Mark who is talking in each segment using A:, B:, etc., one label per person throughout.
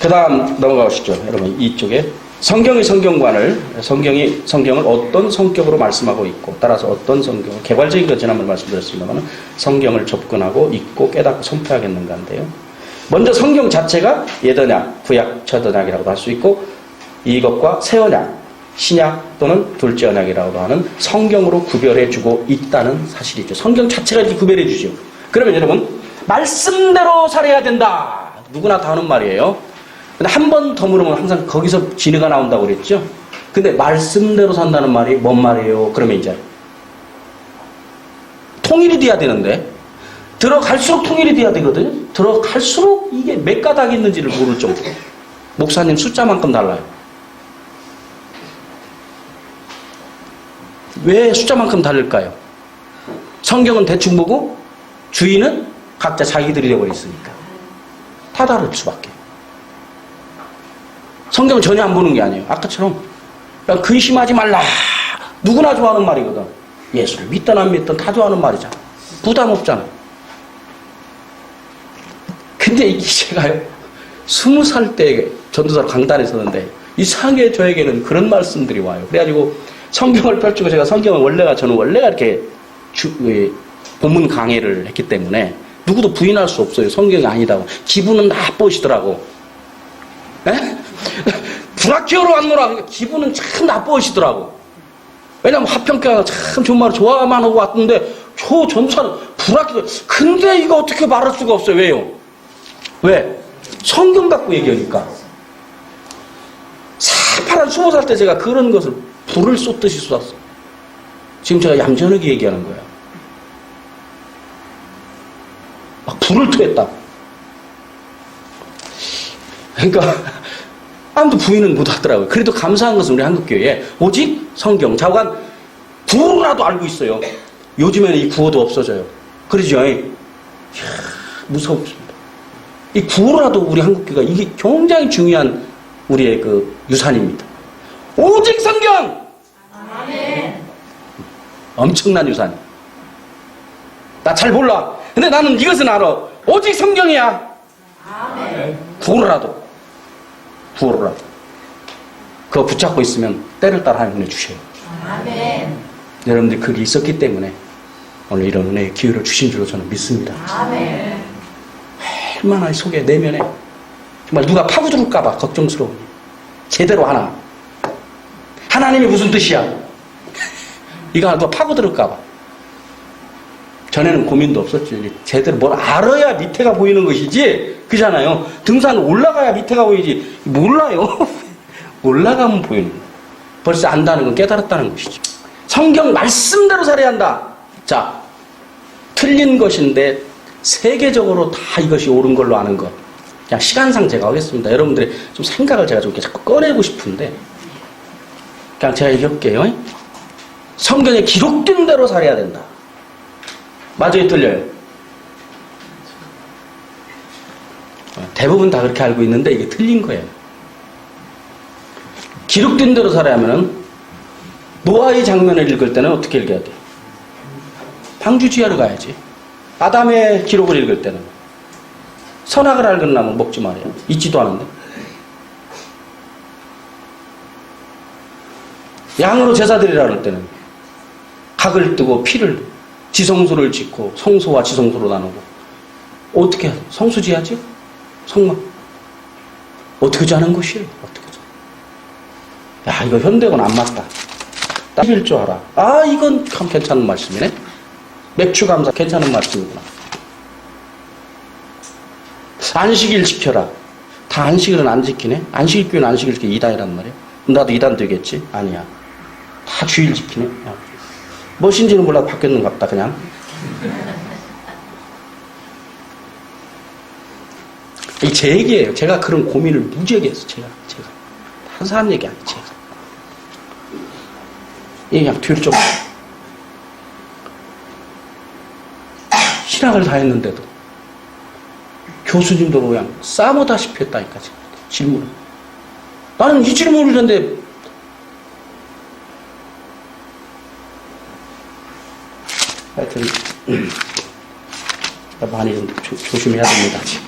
A: 그 다음 넘어가시죠. 여러분, 이쪽에. 성경을 어떤 성격으로 말씀하고 있고, 따라서 어떤 성경을, 개괄적인 거 지난번에 말씀드렸습니다만, 성경을 접근하고 읽고 깨닫고 선포하겠는가인데요. 먼저 성경 자체가 예언약, 구약, 첫 언약이라고도 할 수 있고, 이것과 새 언약, 신약 또는 둘째 언약이라고도 하는 성경으로 구별해주고 있다는 사실이죠. 성경 자체가 이렇게 구별해주죠. 그러면 여러분, 말씀대로 살아야 된다. 누구나 다 하는 말이에요. 근데 한 번 더 물으면 항상 거기서 진해가 나온다고 그랬죠. 근데 말씀대로 산다는 말이 뭔 말이에요? 그러면 이제 통일이 돼야 되는데 들어갈수록 통일이 돼야 되거든요. 들어갈수록 이게 몇 가닥 있는지를 모를 정도로. 목사님 숫자만큼 달라요. 왜 숫자만큼 다를까요? 성경은 대충 보고 주인은 각자 자기들이 되어버려 있으니까 다 다를 수밖에. 성경은 전혀 안 보는 게 아니에요. 아까처럼 그냥 근심하지 말라. 누구나 좋아하는 말이거든. 예수를 믿든 안 믿든 다 좋아하는 말이잖아. 부담 없잖아. 근데 이게 제가요 20살 때 전도사로 강단에 서는데 이상하게 저에게는 그런 말씀들이 와요. 그래가지고 성경을 펼치고 제가 저는 원래가 이렇게 본문 강해를 했기 때문에 누구도 부인할 수 없어요. 성경이 아니다고. 기분은 나쁘시더라고. 에? 불합격으로 왔노라. 기분은 참 나쁘시더라고. 왜냐면 화평교가 참 좋은 말을 좋아만 하고 왔는데 저 전도사는 불합격. 근데 이거 어떻게 말할 수가 없어요. 왜요? 왜? 성경 갖고 얘기하니까. 새파란 20살 때 제가 그런 것을 불을 쏟듯이 쏟았어. 지금 제가 얌전하게 얘기하는 거야. 막 불을 토했다. 그러니까 아무도 부인은 못하더라고요. 그래도 감사한 것은 우리 한국교회에 오직 성경, 좌우간 구호라도 알고 있어요. 요즘에는 이 구호도 없어져요. 그러죠? 무섭습니다. 이 구호라도 우리 한국교회가 이게 굉장히 중요한 우리의 그 유산입니다. 오직 성경! 아멘. 엄청난 유산. 나 잘 몰라. 근데 나는 이것은 알아. 오직 성경이야. 아멘. 구호라도. 그거 붙잡고 있으면 때를 따라 하나님 주셔요. 아멘. 여러분들 그게 있었기 때문에 오늘 이런 은혜의 기회를 주신 줄로 저는 믿습니다. 아멘. 얼마나 속에 내면에 정말 누가 파고들을까봐 걱정스러우니 제대로 하나. 하나님이 무슨 뜻이야? 이거 누가 파고들을까봐. 전에는 고민도 없었죠. 제대로 뭘 알아야 밑에가 보이는 것이지. 그잖아요. 등산 올라가야 밑에가 보이지. 몰라요. 올라가면 보이는 거예요. 벌써 안다는 건 깨달았다는 것이죠. 성경 말씀대로 살아야 한다. 자, 틀린 것인데 세계적으로 다 이것이 옳은 걸로 아는 것. 그냥 시간상 제가 하겠습니다. 여러분들의 좀 생각을 제가 좀 이렇게 자꾸 꺼내고 싶은데 그냥 제가 얘기할게요. 성경에 기록된 대로 살아야 된다. 맞아요, 틀려요? 대부분 다 그렇게 알고 있는데 이게 틀린 거예요. 기록된 대로 살아야 하면은 노아의 장면을 읽을 때는 어떻게 읽어야 돼? 방주지하러 가야지. 아담의 기록을 읽을 때는 선악을 알건 나무 먹지 말아요. 있지도 않은데. 양으로 제사드리라 할 때는 각을 뜨고 피를 지성소를 짓고 성소와 지성소로 나누고 어떻게 하죠? 성수지하죠? 성막 어떻게 자는 것이에요? 어떻게 자? 야 이거 현대건 안 맞다. 따질 줄 알아. 아 이건 참 괜찮은 말씀이네. 맥주 감사 괜찮은 말씀이구나. 안식일 지켜라. 다 안식일은 안 지키네. 안식일교회는 안식일 지키기 이단이란 말이야. 나도 이단 되겠지? 아니야. 다 주일 지키네. 야. 무엇인지는 몰라도 바뀌었는 것 같다 그냥. 이게 제 얘기예요. 제가 그런 고민을 무지하게 했어. 제가 한 사람 얘기 아니에요. 제가 이게 그냥 뒤를 좀 신학을 다 했는데도 교수님도 그냥 싸우다시피 했다니까 질문을. 나는 이 질문을 했는데 하여튼 많이 좀 조심해야 됩니다. 지금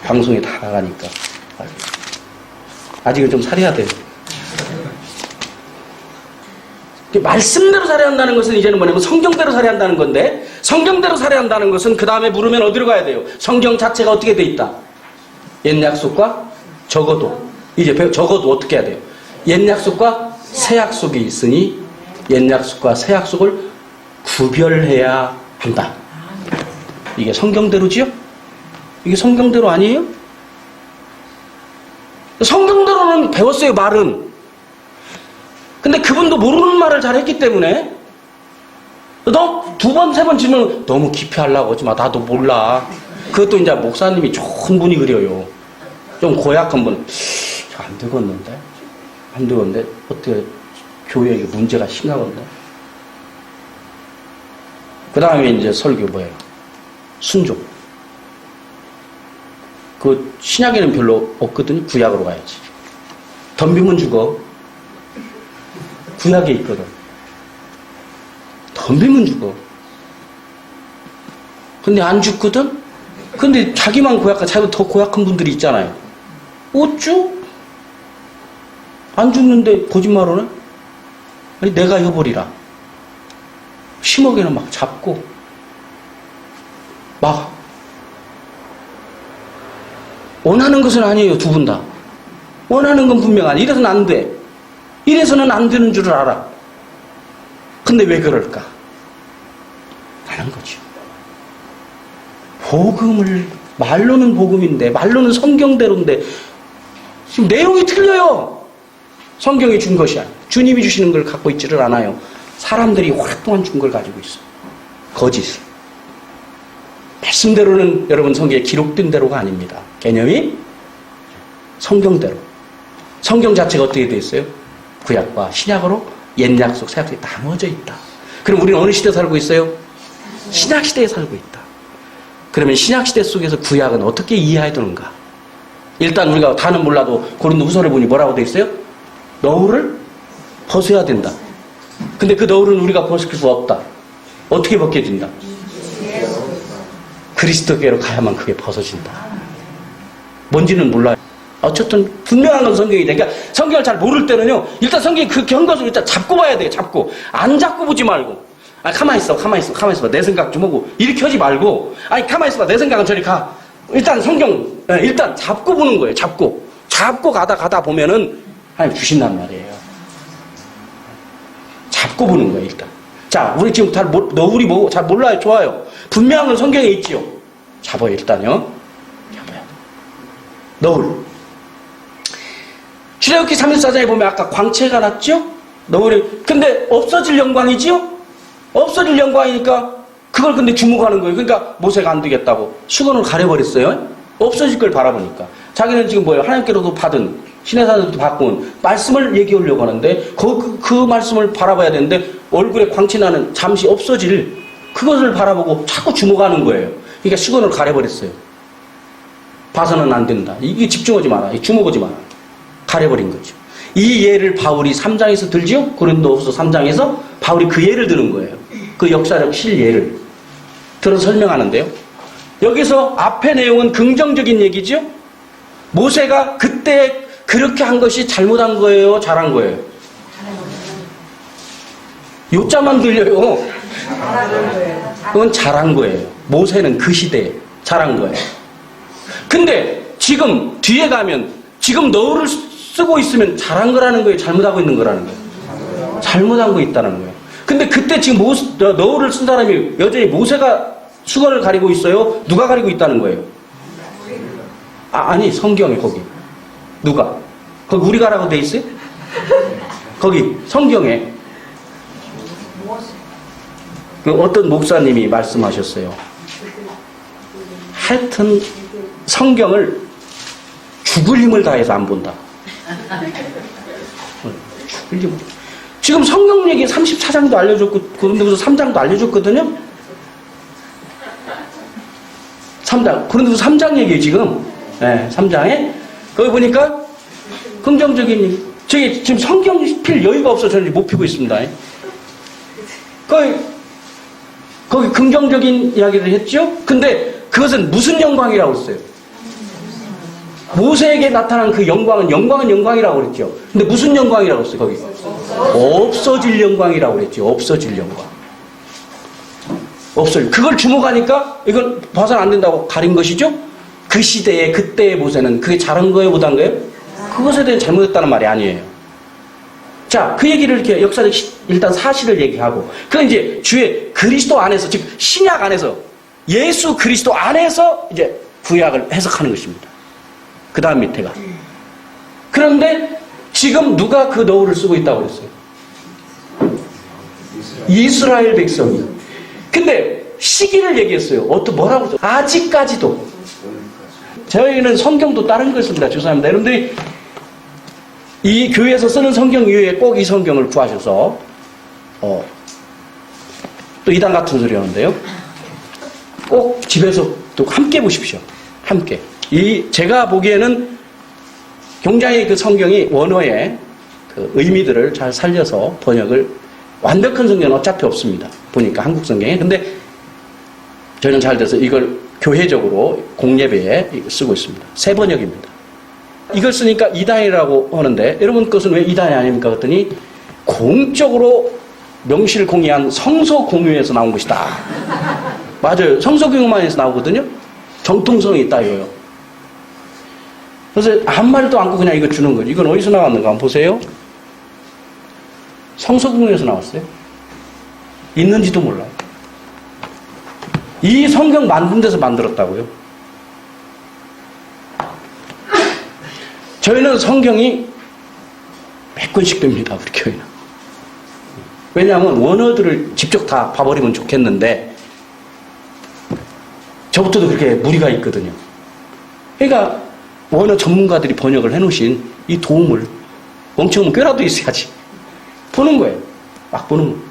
A: 방송이 다 나가니까. 아직은 좀 살해야 돼요. 말씀대로 살해한다는 것은 이제는 뭐냐면 성경대로 살해한다는 건데, 성경대로 살해한다는 것은 그 다음에 물으면 어디로 가야 돼요? 성경 자체가 어떻게 돼 있다? 옛 약속과 적어도, 이제 적어도 어떻게 해야 돼요? 옛 약속과 새 약속이 있으니 옛 약속과 새 약속을 구별해야 한다. 이게 성경대로지요? 이게 성경대로 아니에요? 성경대로는 배웠어요, 말은. 근데 그분도 모르는 말을 잘했기 때문에 너 두 번, 세 번 질문 너무 깊이 하려고 하지 마. 나도 몰라. 그것도 이제 목사님이 좋은 분이 그려요. 좀 고약한 분. 안 되겠는데? 안 되겠는데? 어떻게 교회에 문제가 심각한데? 그 다음에 이제 설교 뭐예요? 순종. 그 신약에는 별로 없거든요. 구약으로 가야지. 덤비면 죽어. 구약에 있거든. 덤비면 죽어. 근데 안 죽거든? 근데 자기만 고약한, 자기보다 더 고약한 분들이 있잖아요. 어쭈? 안 죽는데 거짓말하네? 아니, 내가 해버리라. 심하게는 막 잡고, 막, 원하는 것은 아니에요, 두 분 다. 원하는 건 분명 아니에요. 이래서는 안 돼. 이래서는 안 되는 줄을 알아. 근데 왜 그럴까? 하는 거죠. 복음을, 말로는 복음인데, 말로는 성경대로인데, 지금 내용이 틀려요. 성경이 준 것이 아니에요. 주님이 주시는 걸 갖고 있지를 않아요. 사람들이 오랫동안 준 걸 가지고 있어요. 거짓을. 말씀대로는 여러분 성경에 기록된 대로가 아닙니다. 개념이 성경대로. 성경 자체가 어떻게 되어 있어요? 구약과 신약으로 옛 약속, 새 약속이 나누어져 있다. 그럼 우리는 어느 시대에 살고 있어요? 신약 시대에 살고 있다. 그러면 신약 시대 속에서 구약은 어떻게 이해해야 되는가? 일단 우리가 다는 몰라도 고린도후서를 보니 뭐라고 되어 있어요? 너울을 벗어야 된다. 근데 그 너울은 우리가 벗을 수 없다. 어떻게 벗겨진다? 그리스도께로 가야만 그게 벗어진다. 뭔지는 몰라요. 어쨌든 분명한 건 성경이다. 그러니까 성경을 잘 모를 때는요, 일단 성경이 그 경것을 일단 잡고 봐야 돼요. 잡고. 안 잡고 보지 말고. 아, 가만히 있어. 내 생각 좀 하고. 이렇게 하지 말고. 아니, 가만히 있어. 내 생각은 저리 가. 일단 성경, 일단 잡고 보는 거예요. 잡고 가다 보면은 하나님 주신단 말이에요. 잡고 보는 거예요, 일단. 자, 우리 지금 너울이 뭐고 잘 몰라요. 좋아요. 분명한 건 성경에 있지요. 잡아요, 일단요. 잡아요. 너울. 출애굽기 34장에 보면 아까 광채가 났죠? 너울이. 근데 없어질 영광이지요? 없어질 영광이니까 그걸 근데 주목하는 거예요. 그러니까 모세가 안 되겠다고 수건을 가려버렸어요. 없어질 걸 바라보니까. 자기는 지금 뭐예요? 하나님께로도 받은, 신의 산에서도 바꾼 말씀을 얘기하려고 하는데 그 말씀을 바라봐야 되는데 얼굴에 광채 나는 잠시 없어질 그것을 바라보고 자꾸 주목하는 거예요. 그러니까 수건을 가려버렸어요. 봐서는 안 된다. 이게 집중하지 마라. 주목하지 마라. 가려버린 거죠. 이 예를 바울이 3장에서 들지요? 고린도후서 3장에서 바울이 그 예를 드는 거예요. 그 역사적 실예를 들어 설명하는데요. 여기서 앞의 내용은 긍정적인 얘기죠? 모세가 그때 그렇게 한 것이 잘못한 거예요? 잘한 거예요? 요자만 들려요. 그건 잘한 거예요. 모세는 그 시대에 잘한 거예요. 근데 지금 뒤에 가면 지금 너울을 쓰고 있으면 잘한 거라는 거예요? 잘못하고 있는 거라는 거예요? 잘못한 거 있다는 거예요. 근데 그때 지금 너울을 쓴 사람이 여전히 모세가 수건을 가리고 있어요? 누가 가리고 있다는 거예요? 아니, 성경에 거기. 누가? 거기 우리가라고 돼 있어요? 거기 성경에 그 어떤 목사님이 말씀하셨어요. 하여튼 성경을 죽을 힘을 다해서 안 본다. 죽을 힘을. 지금 성경 얘기 34장도 알려줬고 고린도후서 3장도 알려줬거든요. 3장 고린도후서 3장 얘기예요 지금. 네, 3장에 거기 보니까 긍정적인 얘기. 저기 지금 성경 필 여유가 없어서 저는 못 피고 있습니다. 거기 긍정적인 이야기를 했죠. 근데 그것은 무슨 영광이라고 했어요? 모세에게 나타난 그 영광은 영광이라고 그랬죠. 근데 무슨 영광이라고 했어요, 거기? 없어질 영광이라고 그랬죠. 없어질 영광. 없어질. 그걸 주목하니까 이건 봐서는 안 된다고 가린 것이죠? 그 시대에, 그때의 모세는 그게 잘한 거예요, 못한 거예요? 그것에 대해 잘못했다는 말이 아니에요. 자, 그 얘기를 이렇게 역사적 일단 사실을 얘기하고, 그건 이제 주의 그리스도 안에서, 즉, 신약 안에서, 예수 그리스도 안에서 이제 구약을 해석하는 것입니다. 그 다음 밑에가. 그런데 지금 누가 그 너울을 쓰고 있다고 그랬어요? 이스라엘 백성이. 근데 시기를 얘기했어요. 뭐라고 했어요? 아직까지도. 저희는 성경도 다른 걸 씁니다. 죄송합니다. 여러분들이 이 교회에서 쓰는 성경 이외에 꼭 이 성경을 구하셔서 또 이단 같은 소리 하는데요. 꼭 집에서 또 함께 보십시오. 함께. 제가 보기에는 굉장히 그 성경이 원어의 그 의미들을 잘 살려서 번역을, 완벽한 성경은 어차피 없습니다. 보니까 한국 성경에. 근데 저는 잘 돼서 이걸 교회적으로 공예배에 쓰고 있습니다. 새 번역입니다. 이걸 쓰니까 이단이라고 하는데, 여러분 것은 왜 이단이 아닙니까? 그랬더니 공적으로 명시를 공개한 성서공유에서 나온 것이다. 맞아요. 성서공유만에서 나오거든요. 정통성이 있다 이거요. 그래서 아무 말도 않고 그냥 이거 주는 거죠. 이건 어디서 나왔는가 한번 보세요. 성서공유에서 나왔어요. 있는지도 몰라요. 이 성경 만든 데서 만들었다고요. 저희는 성경이 100권씩 됩니다. 우리 교회는. 왜냐하면 원어들을 직접 다 봐버리면 좋겠는데 저부터도 그렇게 무리가 있거든요. 그러니까 원어 전문가들이 번역을 해놓으신 이 도움을 멍청하면 꾀라도 있어야지 보는 거예요. 막 보는 거예요.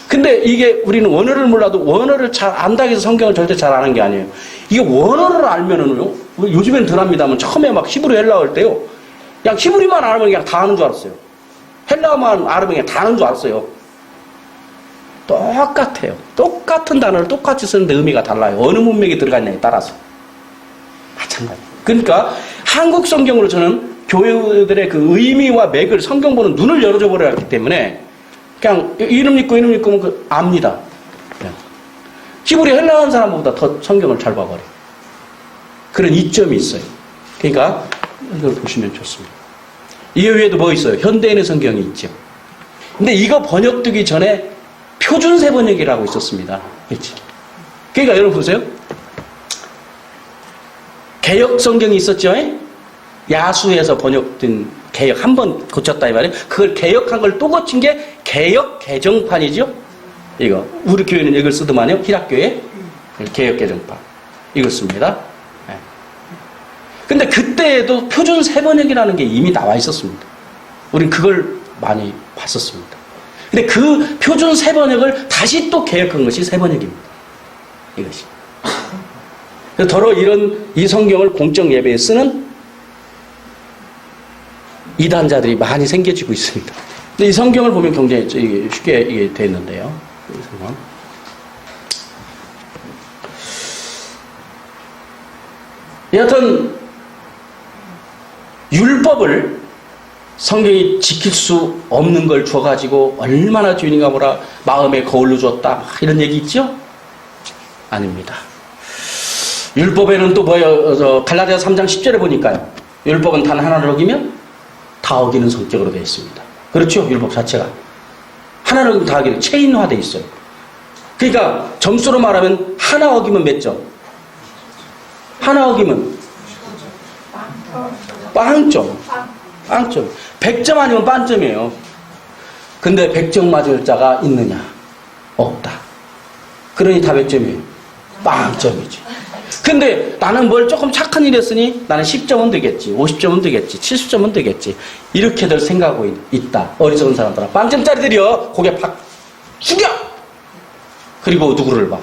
A: 근데 이게 우리는 원어를 몰라도 원어를 잘 안다고 해서 성경을 절대 잘 아는 게 아니에요. 이게 원어를 알면은요, 요즘엔 덜 합니다만 처음에 막 히브리 헬라어 할 때요, 그냥 히브리만 알면 그냥 다 아는 줄 알았어요. 헬라어만 알면 그냥 다 아는 줄 알았어요. 똑같아요. 똑같은 단어를 똑같이 쓰는데 의미가 달라요. 어느 문맥이 들어갔냐에 따라서. 마찬가지. 그러니까 한국 성경으로 저는 교회들의 그 의미와 맥을 성경 보는 눈을 열어줘 버려야 하기 때문에 그냥 이름 읽고 압니다. 그냥. 히브리 헬라어 한 사람보다 더 성경을 잘 봐버려. 그런 이점이 있어요. 그러니까 이걸 보시면 좋습니다. 이 외에도 뭐 있어요? 현대인의 성경이 있죠. 근데 이거 번역되기 전에 표준세 번역이라고 있었습니다. 그렇지? 그러니까 여러분 보세요. 개역 성경이 있었죠? 야수에서 번역된 개역 한 번 고쳤다 이 말이에요. 그걸 개역한 걸 또 고친 게 개역 개정판이죠. 이거 우리 교회는 이걸 쓰더만요. 희락교회 개역 개정판 이걸 씁니다. 네. 근데 그때에도 표준세 번역이라는 게 이미 나와 있었습니다. 우린 그걸 많이 봤었습니다. 근데 그 표준세 번역을 다시 또 개역한 것이 세 번역입니다. 이것이. 더러 이 성경을 공적 예배에 쓰는 이단자들이 많이 생겨지고 있습니다. 근데 이 성경을 보면 굉장히 쉽게 이게 되어 있는데요. 여하튼 율법을 성경이 지킬 수 없는 걸 줘가지고 얼마나 주인인가 보라 마음에 거울로 줬다 이런 얘기 있죠? 아닙니다. 율법에는 또 뭐예요? 갈라디아서 3장 10절에 보니까요. 율법은 단 하나를 어기면 다 어기는 성격으로 되어 있습니다. 그렇죠? 율법 자체가. 하나를 어기면 다 어기는 체인화되어 있어요. 그러니까 점수로 말하면 하나 어기면 몇 점? 하나 어기면 빵점. 빵점. 100점 아니면 빵점이에요. 근데 100점 맞을 자가 있느냐? 없다. 그러니 다 몇 점이에요? 빵점이죠. 근데 나는 뭘 조금 착한 일 했으니 나는 10점은 되겠지, 50점은 되겠지, 70점은 되겠지. 이렇게들 생각하고 있다. 어리석은 사람들은. 빵점짜리들이요. 고개 팍 숙여! 그리고 누구를 봐?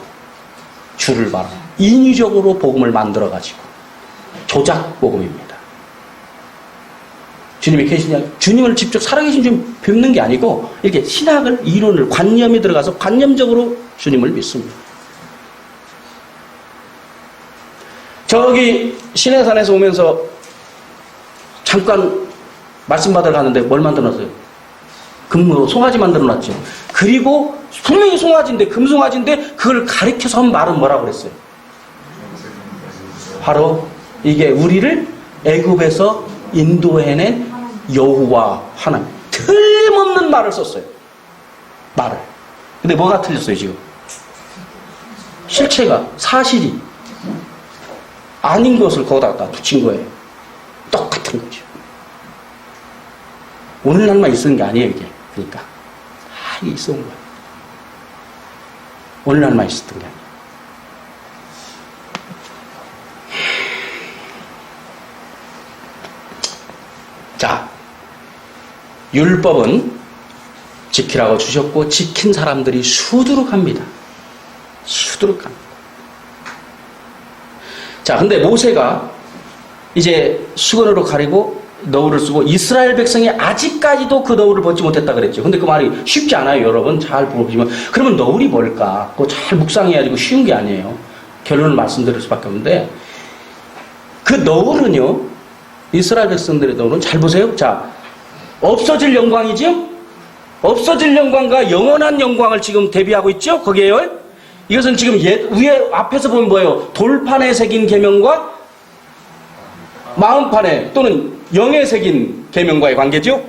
A: 주를 봐라. 인위적으로 복음을 만들어가지고. 조작 복음입니다. 주님이 계시냐? 주님을 직접 살아계신 주님 뵙는 게 아니고 이렇게 신학을, 이론을, 관념이 들어가서 관념적으로 주님을 믿습니다. 저기 시내산에서 오면서 잠깐 말씀 받으러 가는데 뭘 만들어놨어요? 송아지 만들어놨죠. 그리고 분명히 송아지인데 금송아지인데 그걸 가리켜서 한 말은 뭐라고 그랬어요? 바로 이게 우리를 애굽에서 인도해낸 여호와 하나님. 틀림없는 말을 썼어요. 말을. 근데 뭐가 틀렸어요 지금? 실체가 사실이 아닌 것을 거기다가 붙인 거예요. 똑같은 거죠. 오늘날만 있었는 게 아니에요 이게. 그러니까 이게 있어온 거예요. 오늘날만 있었던 게 아니에요. 자, 율법은 지키라고 주셨고 지킨 사람들이 수두룩합니다. 수두룩합니다. 자, 근데 모세가 이제 수건으로 가리고 너울을 쓰고 이스라엘 백성이 아직까지도 그 너울을 벗지 못했다 그랬죠. 근데 그 말이 쉽지 않아요, 여러분. 잘 보시면. 그러면 너울이 뭘까? 그거 잘 묵상해야 되고 쉬운 게 아니에요. 결론을 말씀드릴 수밖에 없는데 그 너울은요, 이스라엘 백성들의 너울은 잘 보세요. 자, 없어질 영광이죠? 없어질 영광과 영원한 영광을 지금 대비하고 있죠? 거기에요. 이것은 지금 위에 앞에서 보면 뭐예요? 돌판에 새긴 계명과 마음판에 또는 영에 새긴 계명과의 관계죠?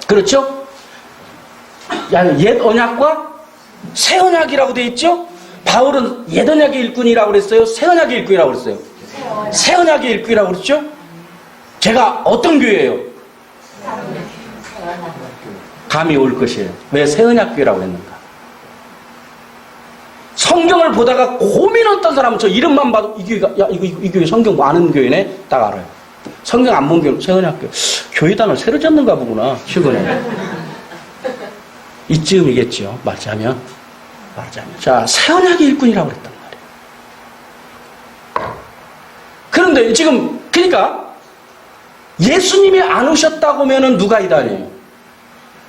A: 그렇죠? 옛 언약과 새 언약이라고 되어 있죠? 바울은 옛 언약의 일꾼이라고 그랬어요? 새 언약의 일꾼이라고 그랬어요? 새 언약의 일꾼이라고 그랬죠? 제가 어떤 교회예요? 감이 올 것이에요. 왜 새 언약 교회라고 했는가? 성경을 보다가 고민했던 사람은 저 이름만 봐도 이 교회가, 야, 이 교회 성경 아는 교회네? 딱 알아요. 성경 안 본 교회, 새언약교. 교회당을 새로 잡는가 보구나, 최근에. 이쯤이겠죠, 말하자면. 자, 새언약의 일꾼이라고 그랬단 말이에요. 그런데 지금, 그러니까, 예수님이 안 오셨다고 하면은 누가 이단이에요?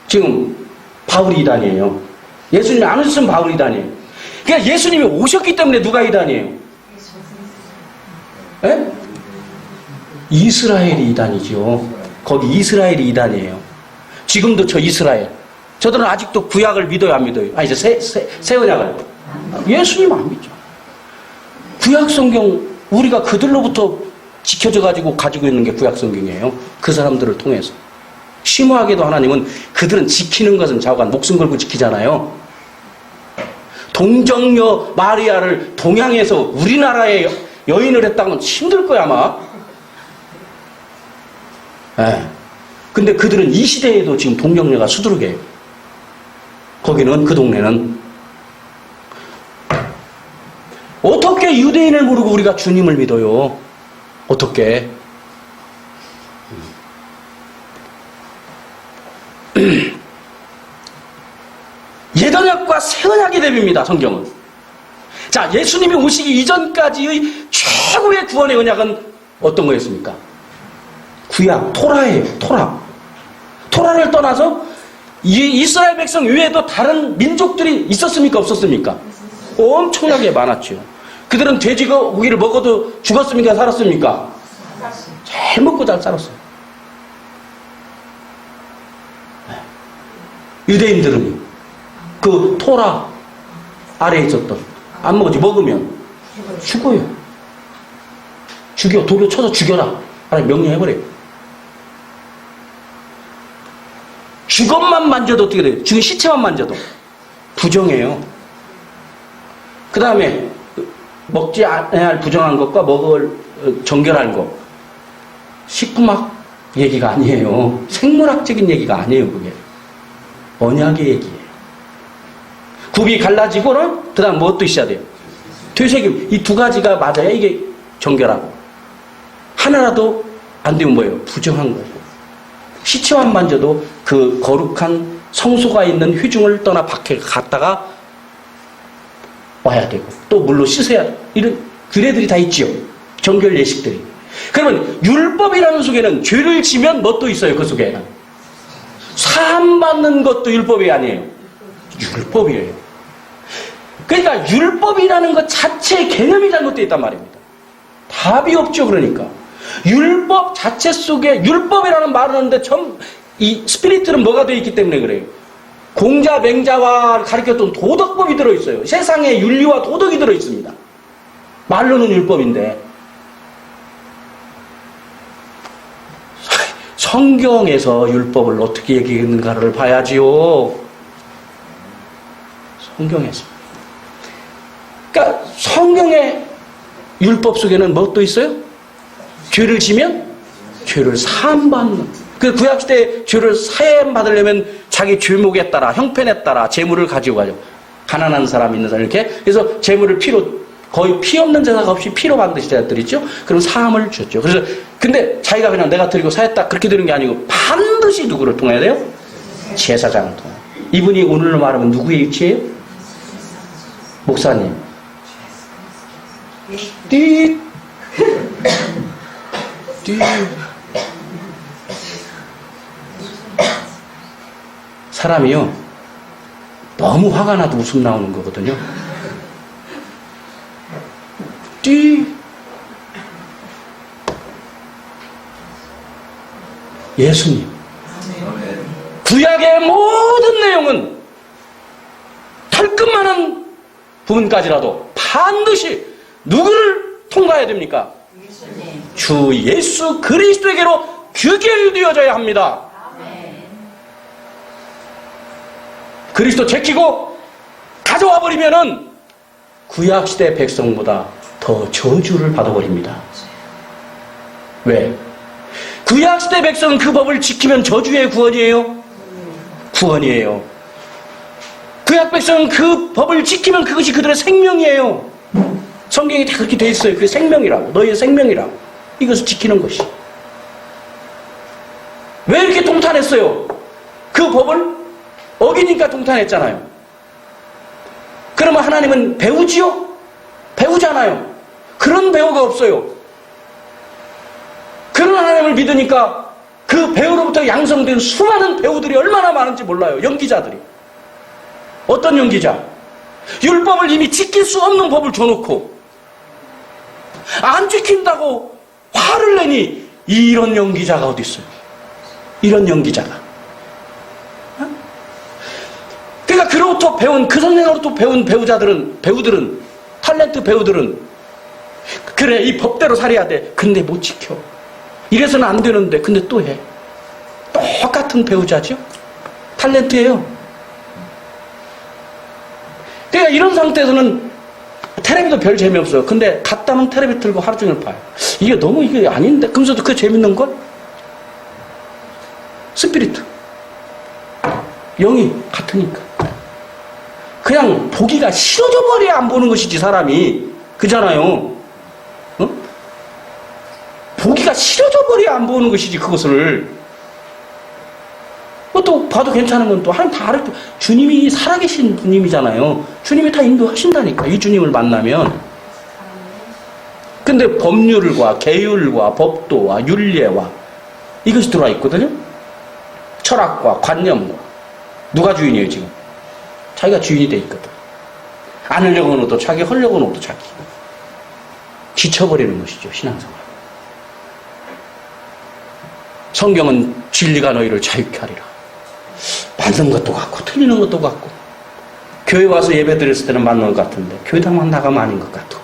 A: 지금, 바울이 이단이에요. 예수님이 안 오셨으면 바울이 이단이에요. 그러니까 예수님이 오셨기 때문에 누가 이단이에요? 예? 이스라엘이 이단이죠. 거기 이스라엘이 이단이에요. 지금도 저 이스라엘. 저들은 아직도 구약을 믿어요, 안 믿어요? 아, 이제 새 언약을. 예수님 안 믿죠. 구약 성경, 우리가 그들로부터 지켜져가지고 가지고 있는 게 구약 성경이에요. 그 사람들을 통해서. 심오하게도 하나님은 그들은 지키는 것은 자관, 목숨 걸고 지키잖아요. 동정녀 마리아를 동양에서 우리나라에 여인을 했다면 힘들 거야, 아마. 예. 근데 그들은 이 시대에도 지금 동정녀가 수두룩해요. 거기는, 그 동네는. 어떻게 유대인을 모르고 우리가 주님을 믿어요? 어떻게? 옛언약과 새언약의 대비입니다, 성경은. 자, 예수님이 오시기 이전까지의 최고의 구원의 언약은 어떤 거였습니까? 구약, 토라예요, 토라. 토라를 떠나서 이스라엘 백성 외에도 다른 민족들이 있었습니까, 없었습니까? 엄청나게 많았죠. 그들은 돼지고기를 먹어도 죽었습니까, 살았습니까? 잘 먹고 잘 살았어요. 유대인들은 그 토라 아래에 있었던, 안 먹어지, 먹으면 죽어요. 죽여, 돌로 쳐서 죽여라. 하나님 명령해버려요. 죽음만 만져도 어떻게 돼요? 죽은 시체만 만져도 부정해요. 그 다음에 먹지 않아야 할 부정한 것과 먹을 정결한 것, 식품학 얘기가 아니에요. 생물학적인 얘기가 아니에요. 그게 언약의 얘기예요. 굽이 갈라지고는 그 다음 무엇도 있어야 돼요? 되새김. 이 두 가지가 맞아야 이게 정결하고, 하나라도 안 되면 뭐예요? 부정한 거예요. 시체만 만져도 그 거룩한 성소가 있는 회중을 떠나 밖에 갔다가 와야 되고, 또 물로 씻어야, 이런 규례들이 다 있지요. 정결 예식들이. 그러면 율법이라는 속에는 죄를 지면 뭣도 있어요, 그 속에는. 사함받는 것도 율법이 아니에요. 율법이에요. 그러니까 율법이라는 것 자체의 개념이 잘못되어 있단 말입니다. 답이 없죠, 그러니까. 율법 자체 속에 율법이라는 말을 하는데 이 스피리트는 뭐가 되어 있기 때문에 그래요. 공자 맹자와 가르쳤던 도덕법이 들어있어요. 세상에 윤리와 도덕이 들어있습니다. 말로는 율법인데 성경에서 율법을 어떻게 얘기했는가를 봐야지요. 성경에서. 그러니까 성경의 율법 속에는 뭐 또 있어요? 죄를 지면 죄를 사함받는. 그 구약시대에 죄를 사함받으려면 자기 죄목에 따라 형편에 따라 재물을 가지고 가죠. 가난한 사람 있는 사람 이렇게. 그래서 재물을 거의 피 없는 제사가 없이 피로 반드시 제사 드리죠. 그럼 사함을 줬죠. 그래서 근데 자기가 그냥 내가 드리고 사했다 그렇게 드리는 게 아니고 반드시 누구를 통해야 돼요? 제사장을 통해. 이분이 오늘로 말하면 누구의 위치예요? 목사님. 띠. 사람이요 너무 화가 나도 웃음 나오는 거거든요. 예수님. 구약의 모든 내용은 털끝만한 부분까지라도 반드시 누구를 통과해야 됩니까? 주 예수 그리스도에게로 귀결되어져야 합니다. 그리스도 제키고 가져와 버리면은 구약시대 백성보다 더 저주를 받아버립니다. 왜? 구약시대 백성은 그 법을 지키면 저주의 구원이에요? 구원이에요. 구약 백성은 그 법을 지키면 그것이 그들의 생명이에요. 성경이 다 그렇게 돼 있어요. 그게 생명이라고. 너희의 생명이라고. 이것을 지키는 것이. 왜 이렇게 동탄했어요? 그 법을 어기니까 동탄했잖아요. 그러면 하나님은 배우지요? 배우잖아요. 그런 배우가 없어요. 그런 하나님을 믿으니까 그 배우로부터 양성된 수많은 배우들이 얼마나 많은지 몰라요. 연기자들이. 어떤 연기자? 율법을 이미 지킬 수 없는 법을 줘놓고 안 지킨다고 화를 내니 이런 연기자가 어디 있어요? 이런 연기자가. 그러니까 그로부터 배운 그 선생으로부터 배운 배우들은 탤런트 배우들은 그래 이 법대로 살아야 돼. 근데 못 지켜. 이래서는 안 되는데 근데 또 해. 똑같은 배우자죠. 탤런트예요. 그러니까 이런 상태에서는 텔레비도 별 재미없어요. 근데 갔다면 텔레비 틀고 하루 종일 봐요. 이게 너무 이게 아닌데 그러면서도 그게 재밌는 걸? 스피리트 영이 같으니까 그냥 보기가 싫어져 버려야 안 보는 것이지 사람이. 그잖아요. 어? 보기가 싫어져 버려야 안 보는 것이지 그것을. 또 봐도 괜찮은 건 또 하나님 다 알았죠. 주님이 살아계신 주님이잖아요. 주님이 다 인도하신다니까 이 주님을 만나면. 근데 법률과 계율과 법도와 윤례와 이것이 들어와 있거든요. 철학과 관념과. 누가 주인이에요 지금? 자기가 주인이 돼 있거든. 안 하려고 하는 것도 자기, 하려고 하는 것도 자기. 지쳐버리는 것이죠 신앙생활. 성경은 진리가 너희를 자유케 하리라. 맞는 것도 같고 틀리는 것도 같고 교회 와서 예배 드렸을 때는 맞는 것 같은데 교회당만 나가면 아닌 것 같고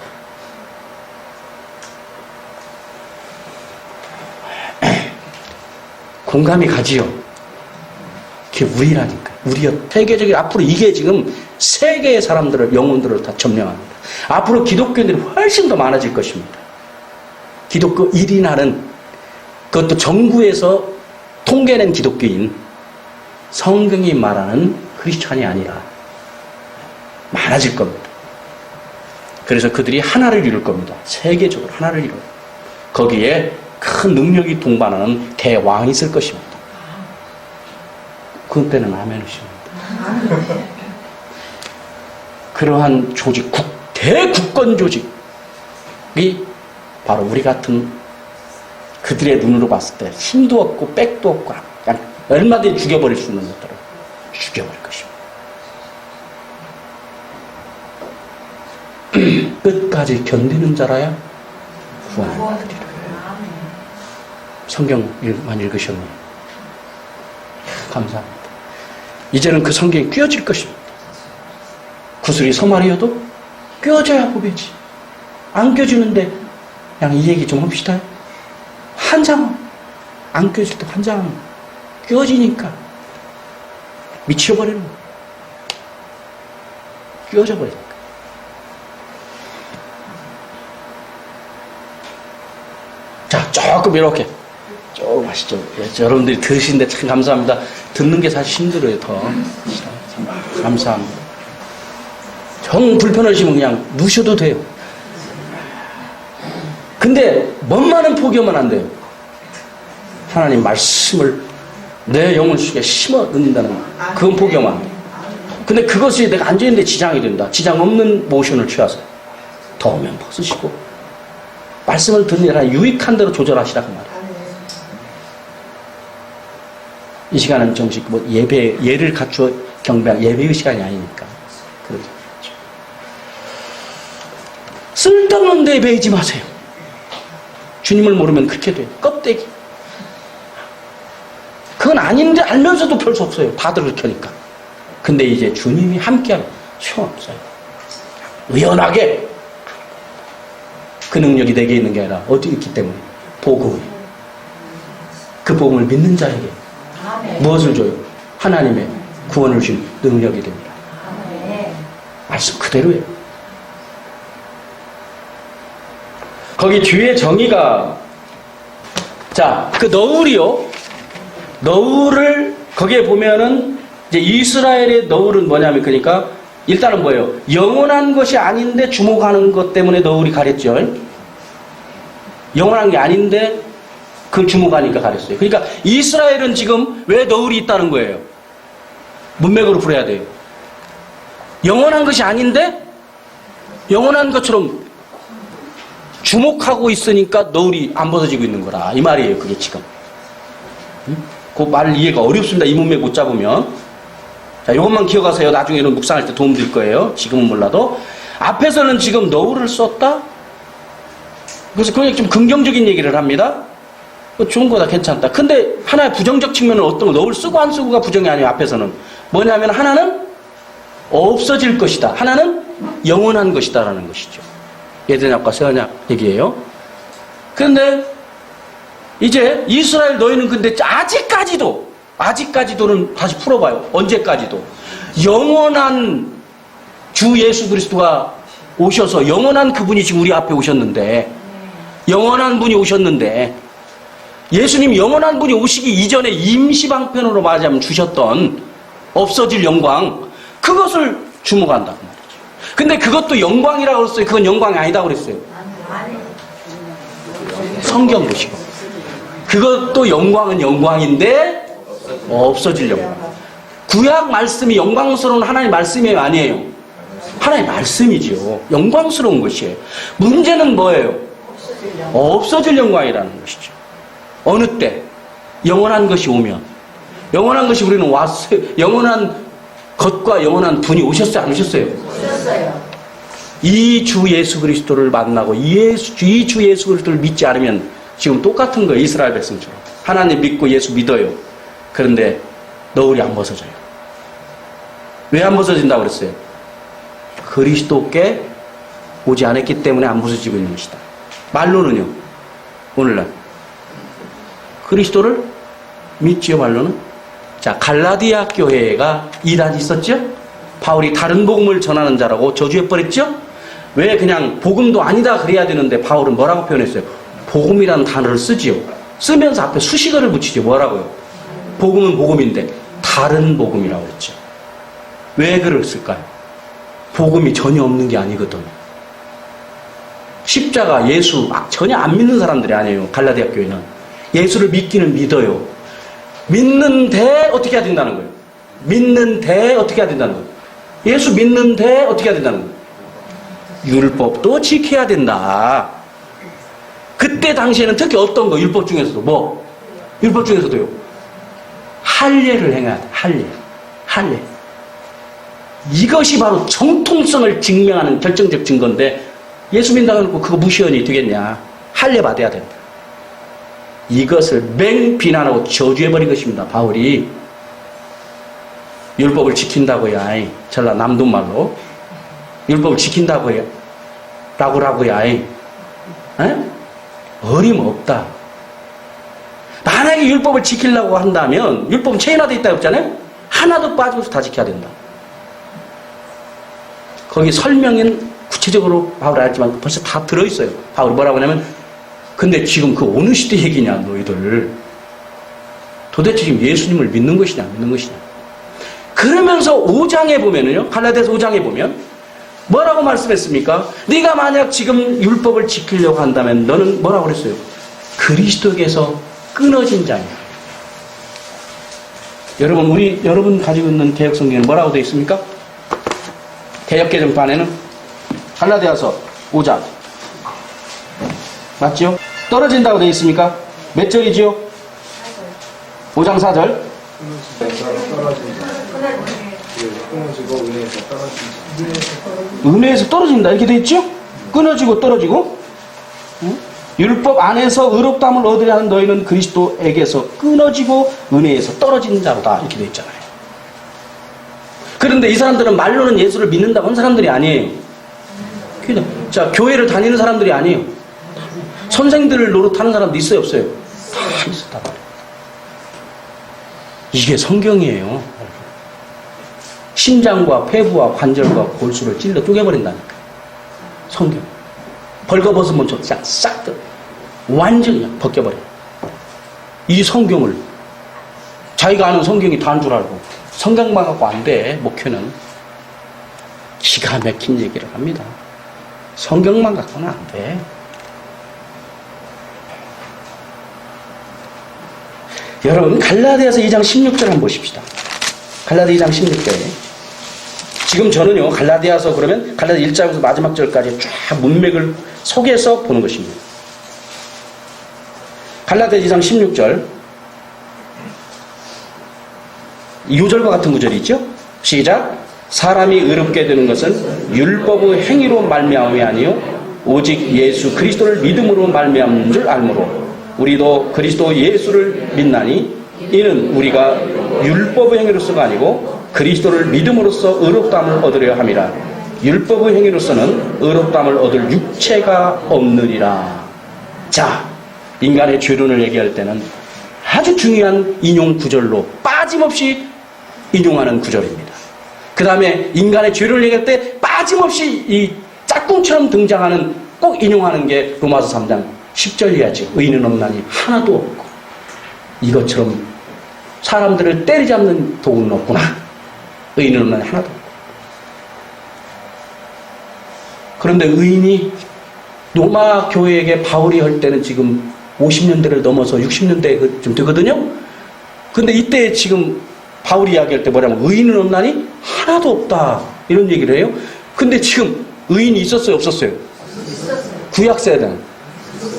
A: 공감이 가지요. 그게 우리라니까. 우리요. 세계적인 앞으로 이게 지금 세계의 사람들을 영혼들을 다 점령합니다. 앞으로 기독교인들이 훨씬 더 많아질 것입니다. 기독교 1위 나는 그것도 정부에서 통계낸 기독교인 성경이 말하는 크리스찬이 아니라 많아질 겁니다. 그래서 그들이 하나를 이룰 겁니다. 세계적으로 하나를 이뤄요. 거기에 큰 능력이 동반하는 대왕이 있을 것입니다. 그때는 아멘 하십니다. 그러한 조직, 대국권 조직이 바로 우리 같은 그들의 눈으로 봤을 때 힘도 없고 백도 없고 그냥 얼마든지 죽여버릴 수 있는 것들을 죽여버릴 것입니다. 끝까지 견디는 자라야 구원을 받으리라. 성경만 읽으셨네요. 감사합니다. 이제는 그 성경이 꿰어질 것입니다. 구슬이 서말이어도 꿰어져야 보배지. 안 꿰어지는데 그냥 이 얘기 좀 합시다. 한 장 안 꿰어질 때 한 장 꿰어지니까 미쳐버리는 거예요. 꿰어져 버리니까. 자, 조금 이렇게 조금 하시죠. 예, 여러분들이 들으시는데 참 감사합니다. 듣는 게 사실 힘들어요. 더 감사합니다. 정 불편하시면 그냥 누셔도 돼요. 근데 뭔만은 포기하면 안 돼요. 하나님 말씀을 내 영혼 속에 심어 넣는다는 거. 그건 포기하면 안 돼요. 근데 그것이 내가 앉아있는데 지장이 된다. 지장 없는 모션을 취하세요. 더우면 벗으시고 말씀을 듣는 게 아니라 유익한 대로 조절하시라 그 말이에요. 이 시간은 정식 뭐 예를 갖추어 경배한 예배의 시간이 아니니까 그러죠. 쓸데없는 데 배이지 마세요. 주님을 모르면 그렇게 돼요. 껍데기. 그건 아닌데 알면서도 별 수 없어요. 다들 그렇게 하니까. 근데 이제 주님이 함께하면 소용없어요. 의연하게 그 능력이 내게 있는 게 아니라 어디 있기 때문에 복음. 그 복음을 믿는 자에게 무엇을 줘요? 하나님의 구원을 주신 능력이 됩니다. 말씀 그대로예요. 거기 뒤에 정의가 자, 그 너울이요. 너울을 거기에 보면은 이제 이스라엘의 너울은 뭐냐면 그러니까 일단은 뭐예요? 영원한 것이 아닌데 주목하는 것 때문에 너울이 가렸죠. 영원한 게 아닌데 그걸 주목하니까 가렸어요. 그러니까 이스라엘은 지금 왜 너울이 있다는 거예요? 문맥으로 풀어야 돼요. 영원한 것이 아닌데 영원한 것처럼 주목하고 있으니까 너울이 안 벗어지고 있는 거라. 이 말이에요. 그게 지금. 그 말 이해가 어렵습니다. 이 문맥 못 잡으면. 자, 이것만 기억하세요. 나중에는 묵상할 때 도움 될 거예요. 지금은 몰라도. 앞에서는 지금 너울을 썼다? 그래서 그냥 좀 긍정적인 얘기를 합니다. 좋은 거다, 괜찮다. 근데 하나의 부정적 측면은 어떤 거, 너울 쓰고 안 쓰고가 부정이 아니에요. 앞에서는. 뭐냐면 하나는 없어질 것이다. 하나는 영원한 것이다. 라는 것이죠. 예전약과 새언약 얘기예요. 그런데 이제 이스라엘 너희는 근데 아직까지도는 다시 풀어봐요. 언제까지도 영원한 주 예수 그리스도가 오셔서 영원한 그분이 지금 우리 앞에 오셨는데 영원한 분이 오셨는데 예수님 영원한 분이 오시기 이전에 임시방편으로 말하자면 주셨던 없어질 영광 그것을 주목한다고 말이죠. 근데 그것도 영광이라고 그랬어요. 그건 영광이 아니다고 그랬어요. 성경 보시고 그것도 영광은 영광인데 없어질 영광. 구약 말씀이 영광스러운 하나님의 말씀이 아니에요. 하나님의 말씀이지요. 영광스러운 것이에요. 문제는 뭐예요? 없어질 영광이라는 것이죠. 어느 때 영원한 것이 오면 영원한 것이 우리는 왔어요. 영원한 것과 영원한 분이 오셨어요? 안 오셨어요? 오셨어요. 이 주 예수 그리스도를 만나고 이 주 예수 그리스도를 믿지 않으면 지금 똑같은 거예요. 이스라엘 백성처럼. 하나님 믿고 예수 믿어요. 그런데 너울이 안 벗어져요. 왜 안 벗어진다고 그랬어요? 그리스도께 오지 않았기 때문에 안 벗어지고 있는 것이다. 말로는요. 오늘날 그리스도를 믿지요. 말로는. 자, 갈라디아 교회가 이단이 있었죠? 바울이 다른 복음을 전하는 자라고 저주해버렸죠? 왜 그냥 복음도 아니다 그래야 되는데 바울은 뭐라고 표현했어요? 복음이라는 단어를 쓰지요. 쓰면서 앞에 수식어를 붙이죠. 뭐라고요? 복음은 복음인데 다른 복음이라고 했죠. 왜 글을 쓸까요? 복음이 전혀 없는 게 아니거든. 십자가, 예수 전혀 안 믿는 사람들이 아니에요. 갈라디아 교회는. 예수를 믿기는 믿어요. 믿는데 어떻게 해야 된다는 거예요? 믿는데 어떻게 해야 된다는 거예요? 예수 믿는데 어떻게 해야 된다는 거예요? 율법도 지켜야 된다. 그때 당시에는 특히 어떤 거? 율법 중에서도 뭐? 율법 중에서도요. 할례를 행해야 돼. 할례. 이것이 바로 정통성을 증명하는 결정적 증거인데 예수 믿는다고 해놓고 그거 무시하니 되겠냐. 할례 받아야 된다. 이것을 맹비난하고 저주해버린 것입니다. 바울이 율법을 지킨다고야, 전라 남동말로 율법을 지킨다고야, 라고야, 어림없다. 만약에 율법을 지키려고 한다면 율법은 체인화되어 있다고 했잖아요. 하나도 빠짐없이 다 지켜야 된다. 거기 설명은 구체적으로 바울이 알지만 벌써 다 들어있어요. 바울이 뭐라고 하냐면, 근데 지금 그 어느 시대 얘기냐, 너희들. 도대체 지금 예수님을 믿는 것이냐, 믿는 것이냐. 그러면서 5장에 보면은요, 갈라디아서 5장에 보면 뭐라고 말씀했습니까? 네가 만약 지금 율법을 지키려고 한다면 너는 뭐라고 그랬어요? 그리스도에게서 끊어진 자냐. 여러분 가지고 있는 개혁성경에는 뭐라고 되어 있습니까? 개혁개정판에는 갈라디아서 5장 맞죠? 떨어진다고 되어 있습니까? 몇 절이지요? 5장 4절. 은혜에서 떨어진다 이렇게 되어 있죠? 끊어지고 떨어지고. 율법 안에서 의롭다함을 얻으려 하는 너희는 그리스도에게서 끊어지고 은혜에서 떨어진 자로다 이렇게 되어 있잖아요. 그런데 이 사람들은 말로는 예수를 믿는다고 하는 사람들이 아니에요. 자, 교회를 다니는 사람들이 아니에요. 선생들을 노릇하는 사람도 있어요, 없어요? 다 있었단 말이에요. 이게 성경이에요. 신장과 폐부와 관절과 골수를 찔러 쪼개버린다니까. 성경. 벌거벗으면 싹 완전히 벗겨버려. 이 성경을 자기가 아는 성경이 다인 줄 알고 성경만 갖고 안 돼. 목회는 기가 막힌 얘기를 합니다. 성경만 갖고는 안 돼. 여러분 갈라디아서 2장 16절 한번 보십시다. 갈라디아 2장 16절에 지금 저는요 갈라디아서 그러면 갈라디아 1장에서 마지막 절까지 쫙 문맥을 속에서 보는 것입니다. 갈라디아 2장 16절 2절과 같은 구절이 있죠. 시작. 사람이 의롭게 되는 것은 율법의 행위로 말미암음이 아니요 오직 예수 그리스도를 믿음으로 말미암는 줄 알므로 우리도 그리스도 예수를 믿나니 이는 우리가 율법의 행위로서가 아니고 그리스도를 믿음으로써 의롭다함을 얻으려 함이라. 율법의 행위로서는 의롭다함을 얻을 육체가 없느니라. 자, 인간의 죄론을 얘기할 때는 아주 중요한 인용 구절로 빠짐없이 인용하는 구절입니다. 그 다음에 인간의 죄를 얘기할 때 빠짐없이 이 짝꿍처럼 등장하는 꼭 인용하는 게 로마서 3장 10절 이하죠. 의인은 없나니 하나도 없고 이것처럼 사람들을 때리잡는 도구는 없구나. 의인은 없나니 하나도 없고. 그런데 의인이 로마 교회에게 바울이 할 때는 지금 50년대를 넘어서 60년대쯤 되거든요. 근데 이때 지금 바울이 이야기할 때 뭐냐면 의인은 없나니 하나도 없다 이런 얘기를 해요. 근데 지금 의인이 있었어요, 없었어요? 구약 세대는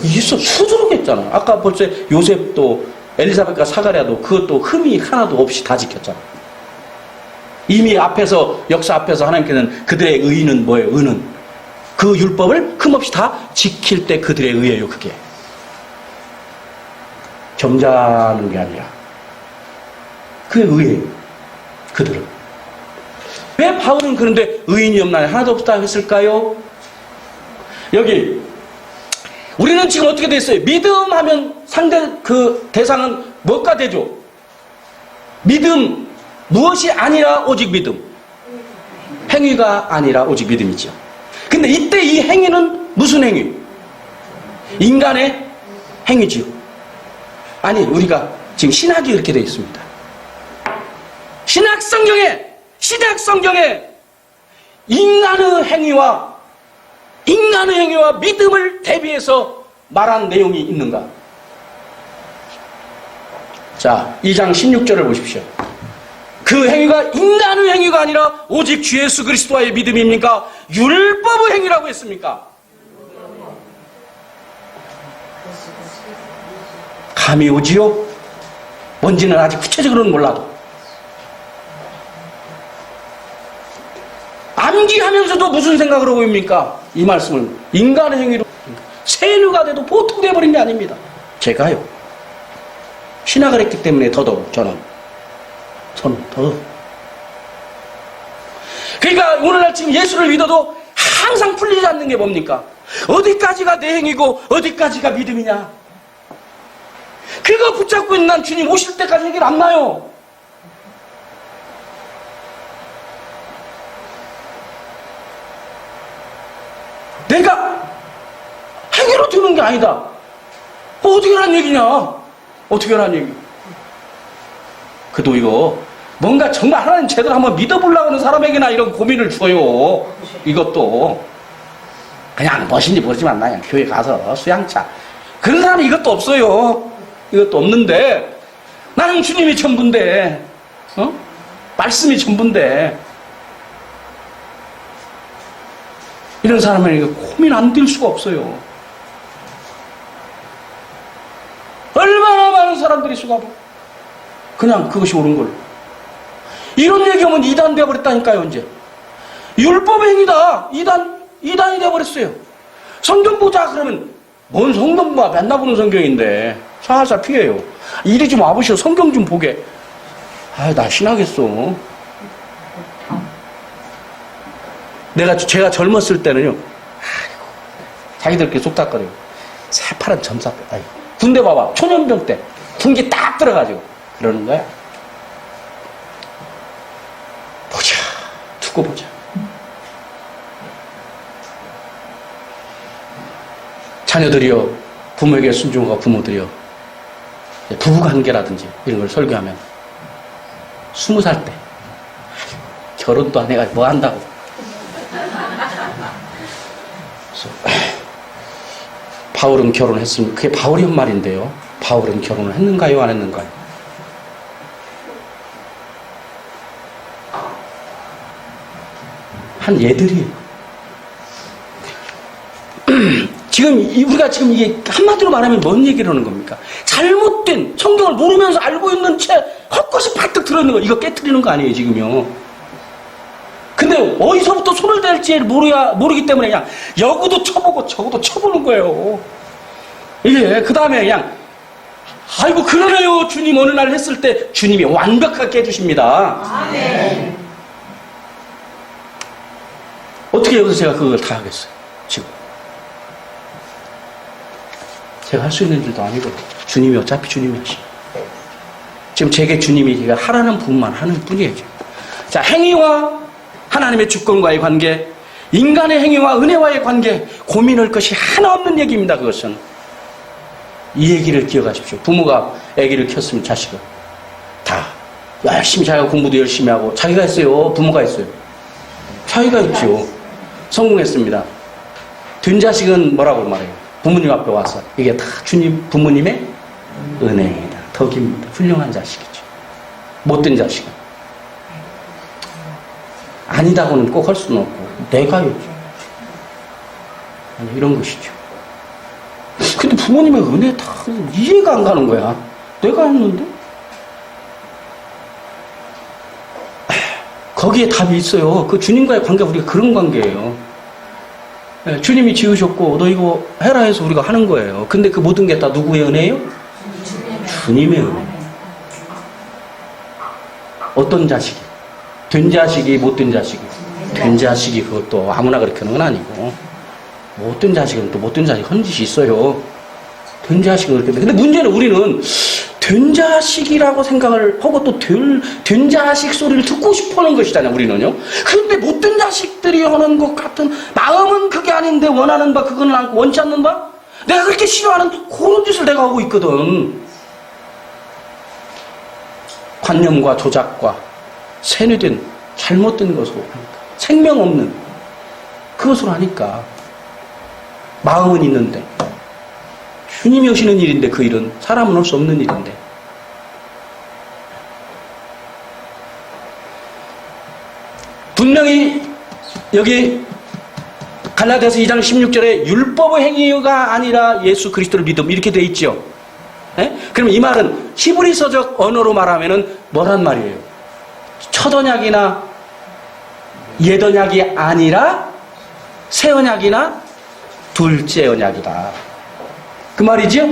A: 있어. 수두룩했잖아. 아까 벌써 요셉도 엘리사벳과 사가랴도 그것도 흠이 하나도 없이 다 지켰잖아. 이미 앞에서 역사 앞에서 하나님께서는 그들의 의인은 뭐예요? 의는 그 율법을 흠없이 다 지킬 때 그들의 의예요. 그게 점잖은 게 아니라 그게 의예요. 그들은 왜 바울은 그런데 의인이 없나요? 하나도 없다 했을까요? 여기 우리는 지금 어떻게 됐어요? 믿음 하면 상대 그 대상은 뭐가 되죠? 믿음 무엇이 아니라 오직 믿음. 행위가 아니라 오직 믿음이죠. 근데 이때 이 행위는 무슨 행위? 인간의 행위지요. 아니 우리가 지금 신학이 이렇게 되어 있습니다. 신약 성경에 인간의 행위와 믿음을 대비해서 말한 내용이 있는가? 자, 2장 16절을 보십시오. 그 행위가 인간의 행위가 아니라 오직 주 예수 그리스도와의 믿음입니까? 율법의 행위라고 했습니까? 감이 오지요? 뭔지는 아직 구체적으로는 몰라도 암기하면서도 무슨 생각을 하고 있습니까? 이 말씀을 인간의 행위로 세뇌가 돼도 보통 돼버린 게 아닙니다. 제가요 신학을 했기 때문에 더더욱 저는 더더욱. 그러니까 오늘날 지금 예수를 믿어도 항상 풀리지 않는 게 뭡니까? 어디까지가 내 행위고 어디까지가 믿음이냐? 그거 붙잡고 있는 난 주님 오실 때까지 해결 안 나요. 내가 행위로 되는 게 아니다. 어떻게 하란 얘기냐? 어떻게 하란 얘기? 그래도 이거 뭔가 정말 하나님 제대로 한번 믿어보려고 하는 사람에게나 이런 고민을 줘요. 이것도 그냥 무엇인지 모르지만 나 그냥 교회 가서 수양차 그런 사람이 이것도 없어요. 이것도 없는데 나는 주님이 전부인데 말씀이 전부인데 이런 사람에게 고민 안 될 수가 없어요. 얼마나 많은 사람들이 수고하고 그냥 그것이 옳은 걸 이런 얘기하면 이단 되어버렸다니까요. 이제 율법의 행위다 이단이 되어버렸어요. 성경 보자 그러면 뭔 성경 봐 맨날 보는 성경인데 살살 피해요. 이리 좀 와보시오. 성경 좀 보게. 나 신하겠어. 제가 젊었을 때는요. 자기들끼리 속닥거려요. 새파란 점사 때. 군대 봐봐. 초년병 때 군기 딱 들어가지고 그러는 거야. 보자. 두고 보자. 자녀들이요. 부모에게 순종하고 부모들이요. 부부관계라든지 이런 걸 설교하면 20살 때 결혼도 안 해가지고 뭐 한다고. 바울은 결혼했습니다. 그게 바울이 한 말인데요. 바울은 결혼을 했는가요? 안 했는가요? 한 얘들이에요. 우리가 지금 이게 한마디로 말하면 뭔 얘기를 하는 겁니까? 잘못된 성경을 모르면서 알고 있는 채 헛것이 바뜩 들어있는 거 이거 깨트리는 거 아니에요 지금요. 근데 어디서부터 손을 댈지 모르기 때문에 그냥 여기도 쳐보고 저기도 쳐보는 거예요. 이게 그 다음에 그냥 아이고 그러네요. 주님 어느 날 했을 때 주님이 완벽하게 해주십니다. 아멘. 어떻게 여기서 제가 그걸 다 하겠어요 지금. 제가 할 수 있는 일도 아니고 주님이 어차피 주님이 하시고 지금 제게 주님이 제가 하라는 부분만 하는 뿐이에요. 자, 행위와 하나님의 주권과의 관계, 인간의 행위와 은혜와의 관계, 고민할 것이 하나 없는 얘기입니다. 그것은 이 얘기를 기억하십시오. 부모가 아기를 키웠으면 자식을 다 열심히 자기가 공부도 열심히 하고 자기가 했어요. 부모가 했어요. 자기가 했죠. 성공했습니다. 된 자식은 뭐라고 말해요? 부모님 앞에 와서 이게 다 주님 부모님의 은혜이다. 덕입니다. 훌륭한 자식이죠. 못된 자식은 아니다고는 꼭 할 수는 없고 내가요. 아니, 이런 것이죠. 근데 부모님의 은혜 다 이해가 안 가는 거야. 내가 했는데 거기에 답이 있어요. 그 주님과의 관계가 우리가 그런 관계예요. 주님이 지으셨고 너 이거 해라 해서 우리가 하는 거예요. 근데 그 모든 게 다 누구의 은혜예요? 주님의 은혜. 어떤 자식이? 된 자식이 못된 자식이? 된 자식이 그것도 아무나 그렇게 하는 건 아니고 못된 자식은 또 못된 자식 하는 짓이 있어요. 된 자식은 그렇게 근데 문제는 우리는 된 자식이라고 생각을 하고 또 된 자식 소리를 듣고 싶어 하는 것이잖아요, 우리는요. 그런데 못된 자식들이 하는 것 같은 마음은 그게 아닌데 원하는 바 그거는 않고 원치 않는 바 내가 그렇게 싫어하는 그런 짓을 내가 하고 있거든. 관념과 조작과 세뇌된 잘못된 것으로 하니까 생명 없는 그것으로 하니까 마음은 있는데 주님이 하시는 일인데 그 일은 사람은 할 수 없는 일인데 분명히 여기 갈라디아서 2장 16절에 율법의 행위가 아니라 예수 그리스도를 믿음 이렇게 돼 있죠. 예? 그럼 이 말은 히브리서적 언어로 말하면은 뭐란 말이에요? 첫 언약이나 옛 언약이 아니라 새 언약이나 둘째 언약이다. 그 말이죠?